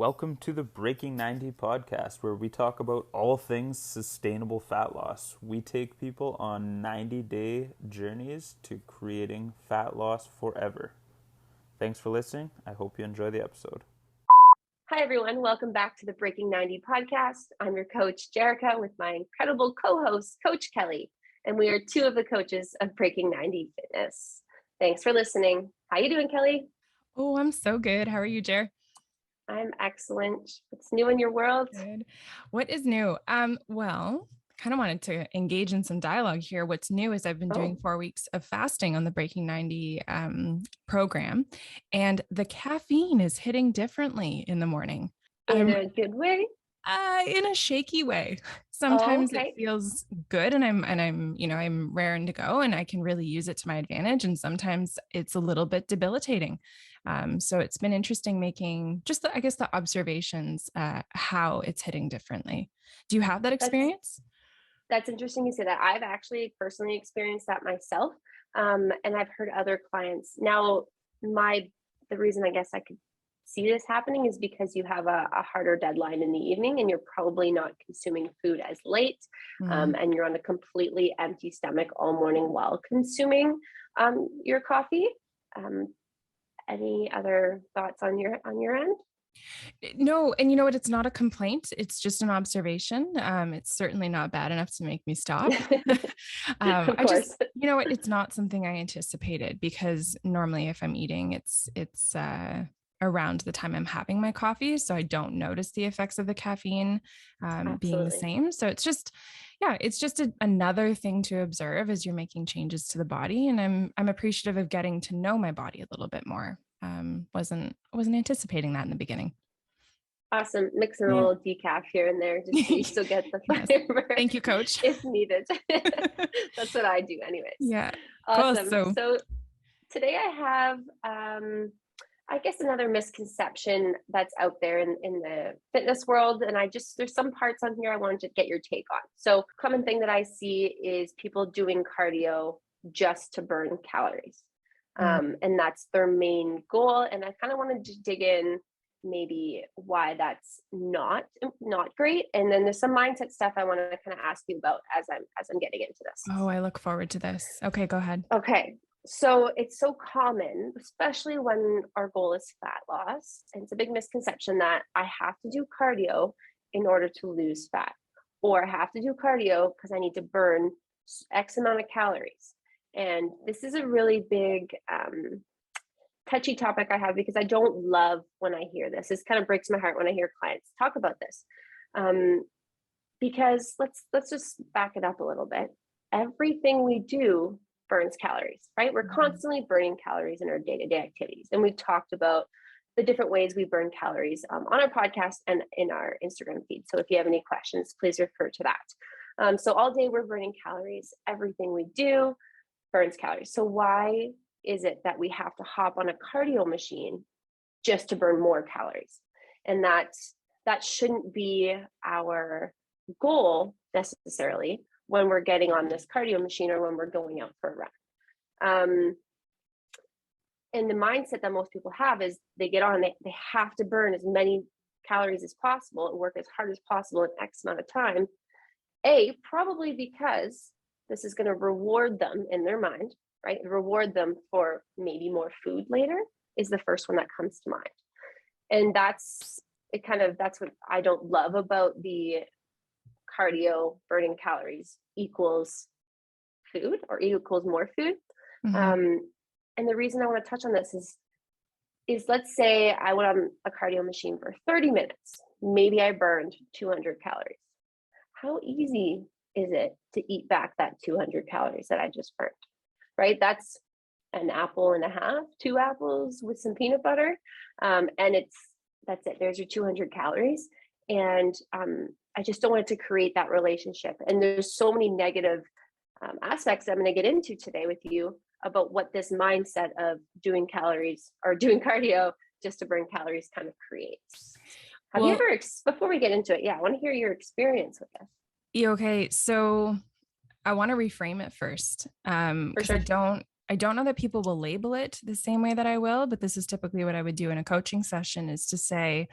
Welcome to the Breaking 90 podcast, where we talk about all things sustainable fat loss. We take people on 90-day journeys to creating fat loss forever. Thanks for listening. I hope you enjoy the episode. Hi, everyone. Welcome back to the Breaking 90 podcast. I'm your coach, Jerrika, with my incredible co-host, Coach Kelly, and we are two of the coaches of Breaking 90 Fitness. Thanks for listening. How you doing, Kelly? Oh, I'm so good. How are you, Jer? I'm excellent. What's new in your world? Good. What is new? Well, kind of wanted to engage in some dialogue here. What's new is I've been doing 4 weeks of fasting on the Breaking 90 program, and the caffeine is hitting differently in the morning. In a good way? In a shaky way. Sometimes it feels good and I'm raring to go and I can really use it to my advantage. And sometimes it's a little bit debilitating. So it's been interesting making just the observations, how it's hitting differently. Do you have that experience? That's interesting you say that. I've actually personally experienced that myself. And I've heard other clients. Now, the reason I guess I could see this happening is because you have a harder deadline in the evening and you're probably not consuming food as late, and you're on a completely empty stomach all morning while consuming your coffee. Any other thoughts on your end? No. And you know what? It's not a complaint. It's just an observation. It's certainly not bad enough to make me stop. It's not something I anticipated, because normally if I'm eating, it's around the time I'm having my coffee. So I don't notice the effects of the caffeine being the same. So it's just another thing to observe as you're making changes to the body. And I'm appreciative of getting to know my body a little bit more. Wasn't anticipating that in the beginning. Awesome. Mixing a little decaf here and there just so you still get the fiber. Thank you, Coach. If needed. That's what I do anyways. Yeah. Awesome. Cool. So today I have I guess another misconception that's out there in the fitness world. And there's some parts on here I wanted to get your take on. So common thing that I see is people doing cardio just to burn calories. And that's their main goal. And I kind of wanted to dig in maybe why that's not great. And then there's some mindset stuff I want to kind of ask you about as I'm getting into this. Oh, I look forward to this. Okay, go ahead. Okay. So it's so common, especially when our goal is fat loss. And it's a big misconception that I have to do cardio in order to lose fat, or I have to do cardio because I need to burn X amount of calories. And this is a really big, touchy topic I have, because I don't love when I hear this. This kind of breaks my heart when I hear clients talk about this. Because let's just back it up a little bit. Everything we do burns calories, right? We're constantly burning calories in our day-to-day activities. And we've talked about the different ways we burn calories on our podcast and in our Instagram feed. So if you have any questions, please refer to that. So all day we're burning calories. Everything we do burns calories. So why is it that we have to hop on a cardio machine just to burn more calories? And that shouldn't be our goal necessarily when we're getting on this cardio machine or when we're going out for a run. And the mindset that most people have is they get on, they have to burn as many calories as possible and work as hard as possible in X amount of time. Probably because this is going to reward them in their mind, right? Reward them for maybe more food later is the first one that comes to mind. And that's what I don't love about the cardio burning calories equals food or equals more food. And the reason I want to touch on this is let's say I went on a cardio machine for 30 minutes. Maybe I burned 200 calories. How easy is it to eat back that 200 calories that I just burned, right? That's an apple and a half, 2 apples with some peanut butter. And that's it. There's your 200 calories. And I just don't want it to create that relationship. And there's so many negative aspects I'm going to get into today with you about what this mindset of doing calories or doing cardio just to burn calories kind of creates. Have you ever, before we get into it, I want to hear your experience with this. Okay. So I want to reframe it first. Because I don't know that people will label it the same way that I will, but this is typically what I would do in a coaching session, is to say,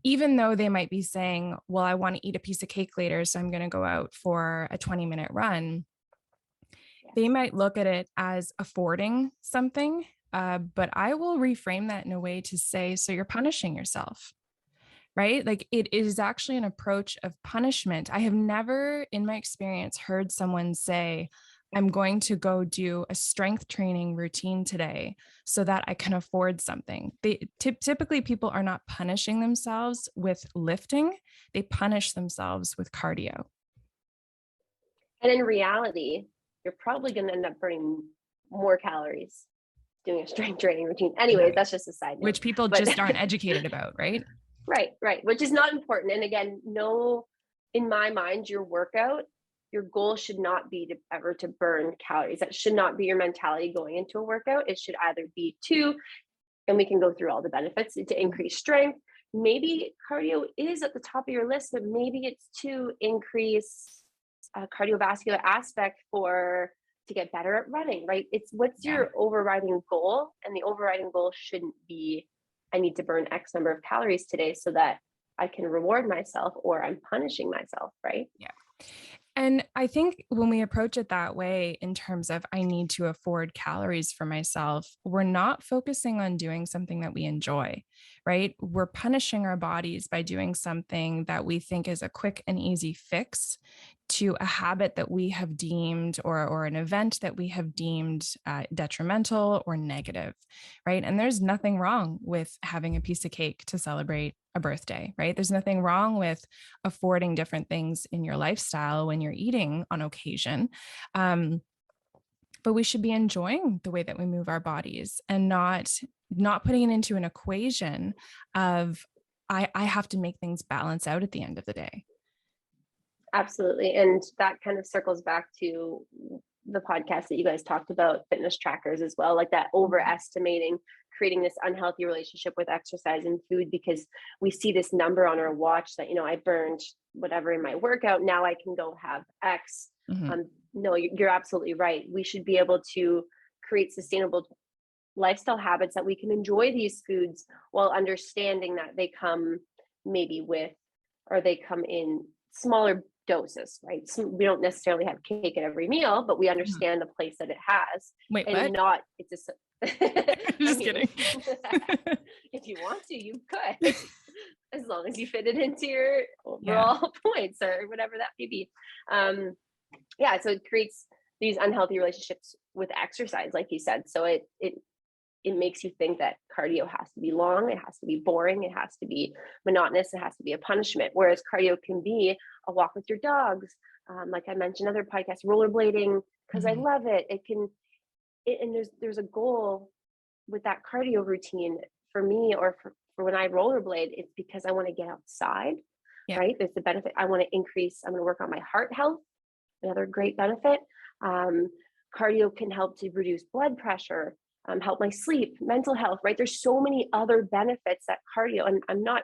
even though they might be saying, well, I want to eat a piece of cake later, so I'm going to go out for a 20-minute run. They might look at it as affording something, but I will reframe that in a way to say, so you're punishing yourself, right? Like it is actually an approach of punishment. I have never in my experience heard someone say, I'm going to go do a strength training routine today so that I can afford something. Typically people are not punishing themselves with lifting. They punish themselves with cardio. And in reality, you're probably going to end up burning more calories doing a strength training routine. Anyways, that's just a side note. Which people just aren't educated about, right? Right. Which is not important. And again, no, in my mind, your workout, your goal should not be to ever to burn calories. That should not be your mentality going into a workout. It should either be to, and we can go through all the benefits, to increase strength. Maybe cardio is at the top of your list, but maybe it's to increase cardiovascular aspect to get better at running, right? It's what's your overriding goal, and the overriding goal shouldn't be, I need to burn X number of calories today so that I can reward myself, or I'm punishing myself, right? Yeah. And I think when we approach it that way, in terms of I need to afford calories for myself, we're not focusing on doing something that we enjoy, right? We're punishing our bodies by doing something that we think is a quick and easy fix to a habit that we have deemed, or an event that we have deemed detrimental or negative, right? And there's nothing wrong with having a piece of cake to celebrate a birthday, right? There's nothing wrong with affording different things in your lifestyle when you're eating on occasion. But we should be enjoying the way that we move our bodies, and not putting it into an equation of I have to make things balance out at the end of the day. Absolutely. And that kind of circles back to the podcast that you guys talked about, fitness trackers as well, like that overestimating, creating this unhealthy relationship with exercise and food, because we see this number on our watch that, I burned whatever in my workout. Now I can go have X. No, you're absolutely right. We should be able to create sustainable lifestyle habits that we can enjoy these foods while understanding that they come in smaller doses, right? So we don't necessarily have cake at every meal, but we understand the place that it has. Wait, and what? Not, it's Just kidding. If you want to, you could, as long as you fit it into your overall points or whatever that may be. So it creates these unhealthy relationships with exercise, like you said. So it makes you think that cardio has to be long, it has to be boring, it has to be monotonous, it has to be a punishment. Whereas cardio can be a walk with your dogs, like I mentioned other podcasts, rollerblading, because I love it. And there's a goal with that cardio routine for me, or for when I rollerblade. It's because I want to get outside, right? There's the benefit. I'm going to work on my heart health, another great benefit. Cardio can help to reduce blood pressure, help my sleep, mental health, right? There's so many other benefits that cardio, and I'm not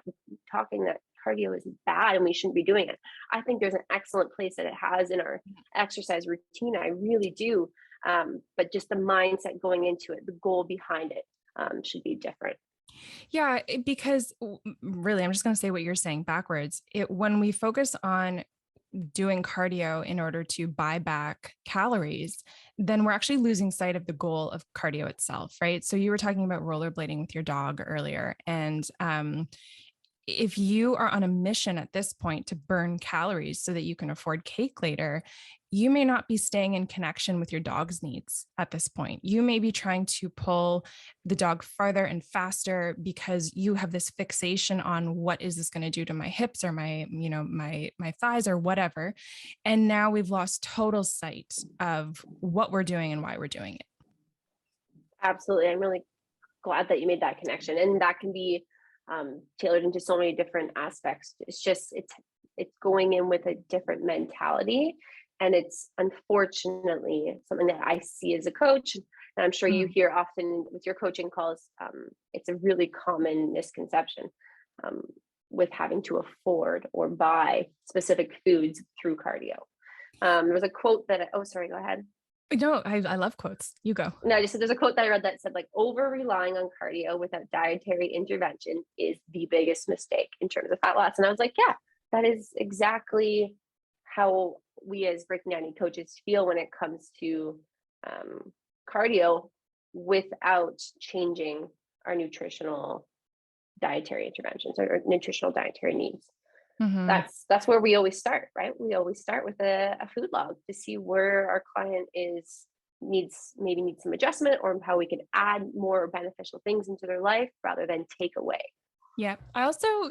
talking that cardio is bad and we shouldn't be doing it. I think there's an excellent place that it has in our exercise routine. I really do. But just the mindset going into it, the goal behind it, should be different. Yeah, because really, I'm just going to say what you're saying backwards. When we focus on doing cardio in order to buy back calories, then we're actually losing sight of the goal of cardio itself, right? So you were talking about rollerblading with your dog earlier. And if you are on a mission at this point to burn calories so that you can afford cake later, you may not be staying in connection with your dog's needs at this point. You may be trying to pull the dog farther and faster because you have this fixation on what is this going to do to my hips or my thighs or whatever. And now we've lost total sight of what we're doing and why we're doing it. Absolutely. I'm really glad that you made that connection, and that can be tailored into so many different aspects. It's going in with a different mentality. And it's unfortunately something that I see as a coach, and I'm sure you hear often with your coaching calls. It's a really common misconception with having to afford or buy specific foods through cardio. There was a quote that, go ahead. No, I love quotes. You go. No, I just said there's a quote that I read that said like over relying on cardio without dietary intervention is the biggest mistake in terms of fat loss. And I was like, yeah, that is exactly how we as Breaking 90 coaches feel when it comes to cardio without changing our nutritional dietary interventions or nutritional dietary needs. Mm-hmm. That's where we always start, right? We always start with a food log to see where our client needs some adjustment, or how we could add more beneficial things into their life rather than take away. Yeah.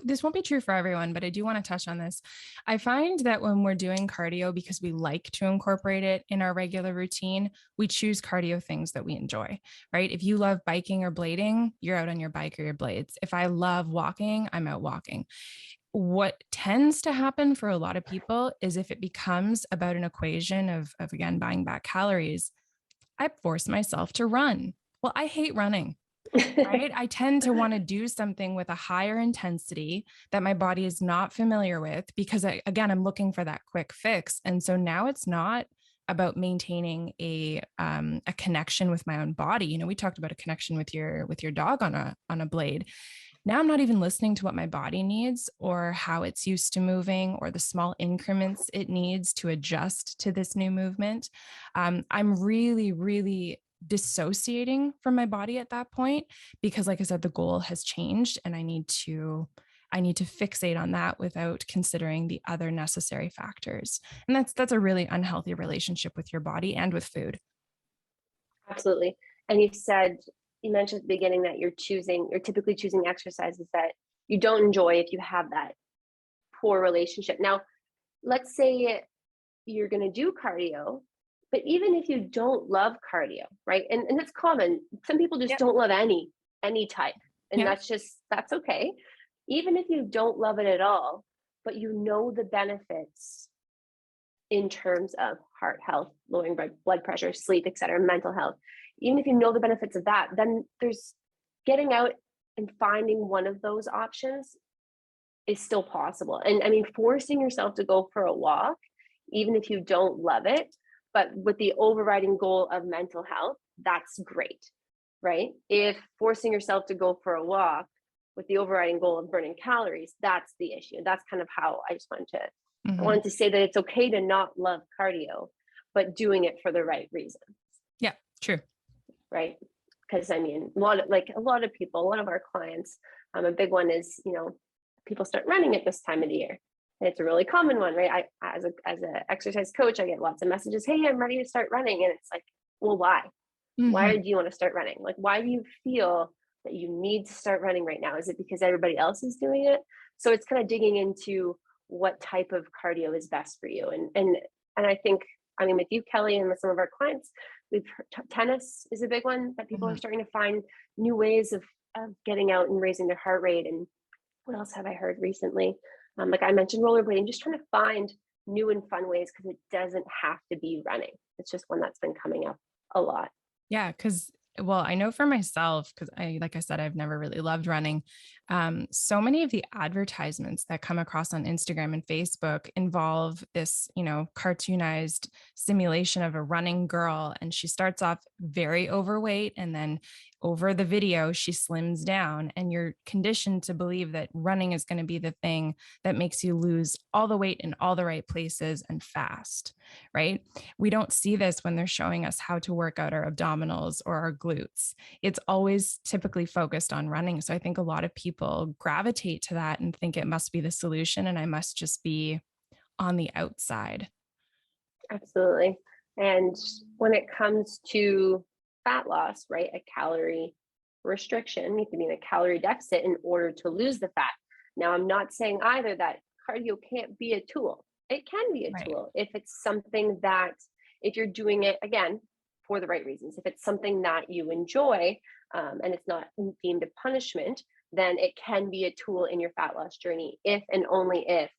This won't be true for everyone, but I do want to touch on this. I find that when we're doing cardio, because we like to incorporate it in our regular routine, we choose cardio things that we enjoy, right? If you love biking or blading, you're out on your bike or your blades. If I love walking, I'm out walking. What tends to happen for a lot of people is if it becomes about an equation of again, buying back calories, I force myself to run. Well, I hate running. Right. I tend to want to do something with a higher intensity that my body is not familiar with, because again, I'm looking for that quick fix. And so now it's not about maintaining a connection with my own body. You know, we talked about a connection with your dog on a blade. Now I'm not even listening to what my body needs or how it's used to moving or the small increments it needs to adjust to this new movement. I'm really, really dissociating from my body at that point, because like I said, the goal has changed and I need to fixate on that without considering the other necessary factors. And that's a really unhealthy relationship with your body and with food. Absolutely. And you mentioned at the beginning that you're typically choosing exercises that you don't enjoy if you have that poor relationship. Now, let's say you're going to do cardio, but even if you don't love cardio, right? And it's common. Some people just don't love any type. And that's okay. Even if you don't love it at all, but you know the benefits in terms of heart health, lowering blood pressure, sleep, et cetera, mental health. Even if you know the benefits of that, then there's getting out and finding one of those options is still possible. And I mean, forcing yourself to go for a walk, even if you don't love it, but with the overriding goal of mental health, that's great, right? If forcing yourself to go for a walk with the overriding goal of burning calories, that's the issue. That's kind of how I just wanted to say that it's okay to not love cardio, but doing it for the right reasons. Yeah, true. Right. Because I mean, a lot of people, one of our clients, a big one is, people start running at this time of the year. And it's a really common one, right? As an exercise coach, I get lots of messages. Hey, I'm ready to start running. And it's like, well, why? Mm-hmm. Why do you want to start running? Like, why do you feel that you need to start running right now? Is it because everybody else is doing it? So it's kind of digging into what type of cardio is best for you. And I think, with you, Kelly, and with some of our clients, tennis is a big one that people are starting to find new ways of getting out and raising their heart rate. And what else have I heard recently? Like I mentioned, rollerblading, just trying to find new and fun ways, because it doesn't have to be running. It's just one that's been coming up a lot. Yeah, because I know for myself, because like I said, I've never really loved running. So many of the advertisements that come across on Instagram and Facebook involve this, cartoonized simulation of a running girl. And she starts off very overweight, and then over the video, she slims down, and you're conditioned to believe that running is going to be the thing that makes you lose all the weight in all the right places and fast, right? We don't see this when they're showing us how to work out our abdominals or our glutes. It's always typically focused on running. So I think a lot of people gravitate to that and think it must be the solution, and I must just be on the outside. Absolutely. And when it comes to fat loss, right, a calorie restriction, you can be in a calorie deficit in order to lose the fat. Now, I'm not saying either that cardio can't be a tool. It can be a tool if it's something that, if you're doing it, again, for the right reasons. If it's something that you enjoy and it's not deemed a punishment, then it can be a tool in your fat loss journey if and only if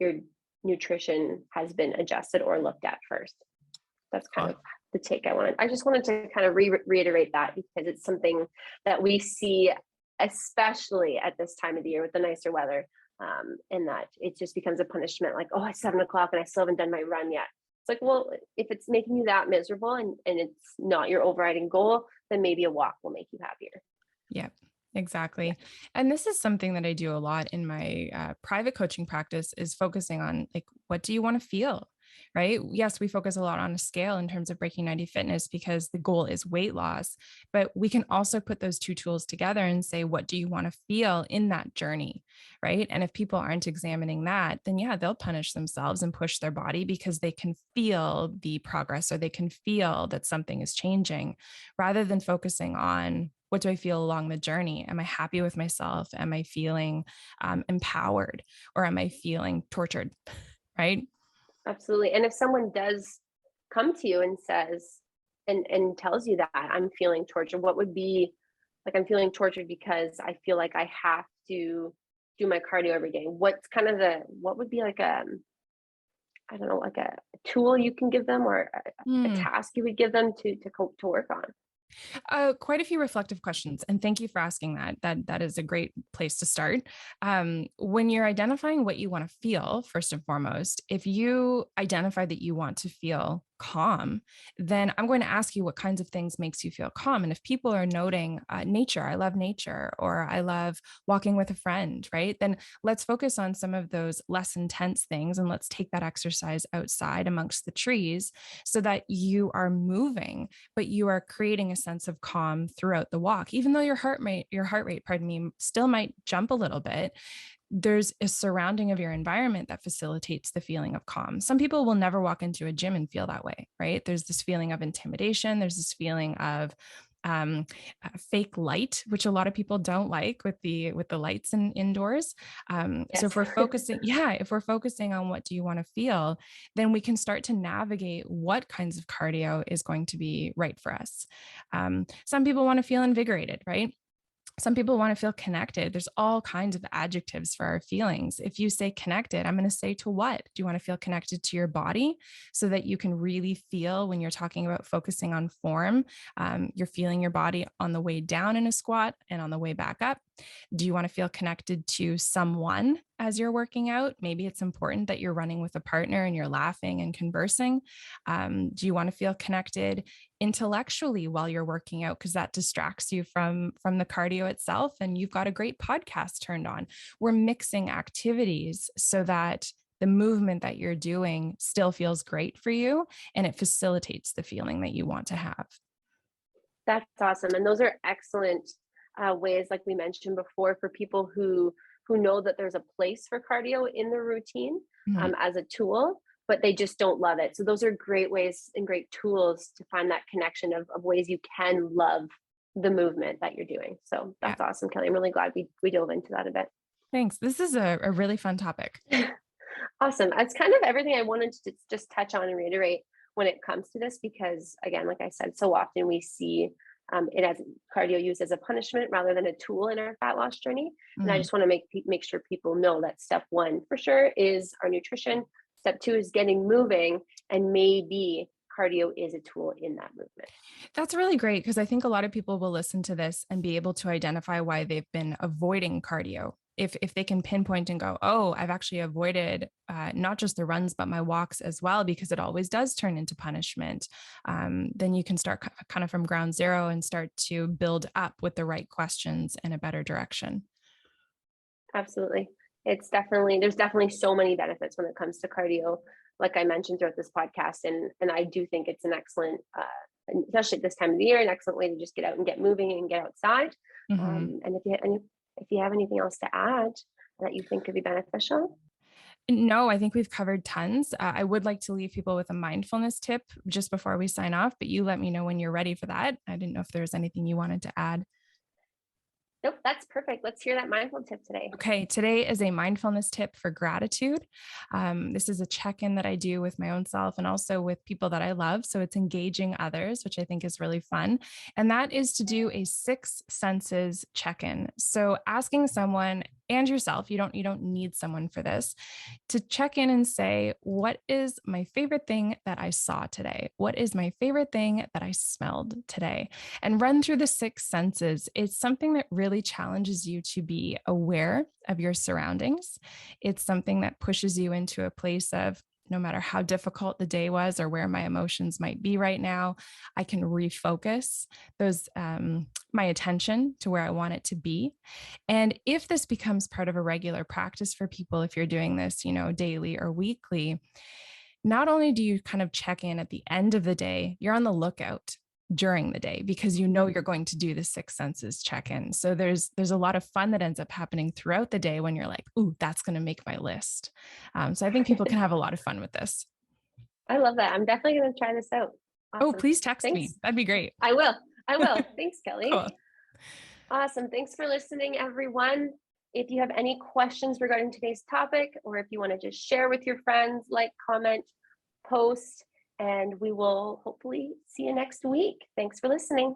your nutrition has been adjusted or looked at first. That's kind of the take I wanted. I just wanted to kind of reiterate that, because it's something that we see, especially at this time of the year with the nicer weather, in that it just becomes a punishment. Like, oh, it's 7 o'clock and I still haven't done my run yet. It's like, well, if it's making you that miserable and it's not your overriding goal, then maybe a walk will make you happier. Yeah, exactly. And this is something that I do a lot in my private coaching practice, is focusing on like, what do you want to feel? Right? Yes, we focus a lot on a scale in terms of Breaking 90 Fitness because the goal is weight loss, but we can also put those two tools together and say, what do you want to feel in that journey? Right? And if people aren't examining that, then yeah, they'll punish themselves and push their body because they can feel the progress, or they can feel that something is changing, rather than focusing on, what do I feel along the journey? Am I happy with myself? Am I feeling empowered, or am I feeling tortured? Right? Absolutely. And if someone does come to you and says, and tells you that I'm feeling tortured, what would be like, I'm feeling tortured because I feel like I have to do my cardio every day. What's kind of what would be like I don't know, like a tool you can give them, or a task you would give them to work on? Quite a few reflective questions, and thank you for asking that. That is a great place to start. When you're identifying what you want to feel, first and foremost, if you identify that you want to feel calm, then I'm going to ask you what kinds of things makes you feel calm. And if people are noting nature, I love nature, or I love walking with a friend, right? Then let's focus on some of those less intense things, and let's take that exercise outside amongst the trees so that you are moving, but you are creating a sense of calm throughout the walk. Even though your heart rate, pardon me, still might jump a little bit, there's a surrounding of your environment that facilitates the feeling of calm. Some people will never walk into a gym and feel that way, right? There's this feeling of intimidation. There's this feeling of fake light, which a lot of people don't like with the lights indoors. So if we're focusing, if we're focusing on what do you want to feel, then we can start to navigate what kinds of cardio is going to be right for us. Some people want to feel invigorated, right? Some people want to feel connected. There's all kinds of adjectives for our feelings. If you say connected, I'm going to say to what? Do you want to feel connected to your body so that you can really feel, when you're talking about focusing on form, you're feeling your body on the way down in a squat and on the way back up? Do you want to feel connected to someone as you're working out? Maybe it's important that you're running with a partner and you're laughing and conversing. Do you want to feel connected intellectually while you're working out, because that distracts you from the cardio itself, and you've got a great podcast turned on? We're mixing activities so that the movement that you're doing still feels great for you, and it facilitates the feeling that you want to have. That's awesome. And those are excellent ways, like we mentioned before, for people who know that there's a place for cardio in their routine as a tool, but they just don't love it. So those are great ways and great tools to find that connection of ways you can love the movement that you're doing. So that's awesome, Kelly. I'm really glad we dove into that a bit. Thanks. This is a really fun topic. Awesome. That's kind of everything I wanted to just touch on and reiterate when it comes to this, because again, like I said, so often we see it as cardio used as a punishment rather than a tool in our fat loss journey. And I just want to make sure people know that step one for sure is our nutrition. Step two is getting moving, and maybe cardio is a tool in that movement. That's really great, because I think a lot of people will listen to this and be able to identify why they've been avoiding cardio. If they can pinpoint and go, oh, I've actually avoided not just the runs, but my walks as well, because it always does turn into punishment. Then you can start kind of from ground zero and start to build up with the right questions in a better direction. Absolutely. There's definitely so many benefits when it comes to cardio, like I mentioned throughout this podcast. And I do think it's an excellent, especially at this time of the year, an excellent way to just get out and get moving and get outside. And if you have anything else to add that you think could be beneficial. No, I think we've covered tons. I would like to leave people with a mindfulness tip just before we sign off, but you let me know when you're ready for that. I didn't know if there was anything you wanted to add. Nope, that's perfect. Let's hear that mindful tip today. Okay, today is a mindfulness tip for gratitude. This is a check-in that I do with my own self and also with people that I love. So it's engaging others, which I think is really fun. And that is to do a 6 senses check-in. So asking someone and yourself, you don't need someone for this, to check in and say, what is my favorite thing that I saw today? What is my favorite thing that I smelled today? And run through the 6 senses. It's something that really challenges you to be aware of your surroundings. It's something that pushes you into a place of no matter how difficult the day was or where my emotions might be right now, I can refocus my attention to where I want it to be. And if this becomes part of a regular practice for people, if you're doing this, daily or weekly, not only do you kind of check in at the end of the day, you're on the lookout during the day because you're going to do the six senses check-in. So there's a lot of fun that ends up happening throughout the day when you're like, ooh, that's going to make my list. So I think people can have a lot of fun with this. I love that. I'm definitely going to try this out. Awesome. Oh, please text me. That'd be great. I will. Thanks, Kelly. Cool. Awesome. Thanks for listening, everyone. If you have any questions regarding today's topic, or if you want to just share with your friends, like, comment, post, and we will hopefully see you next week. Thanks for listening.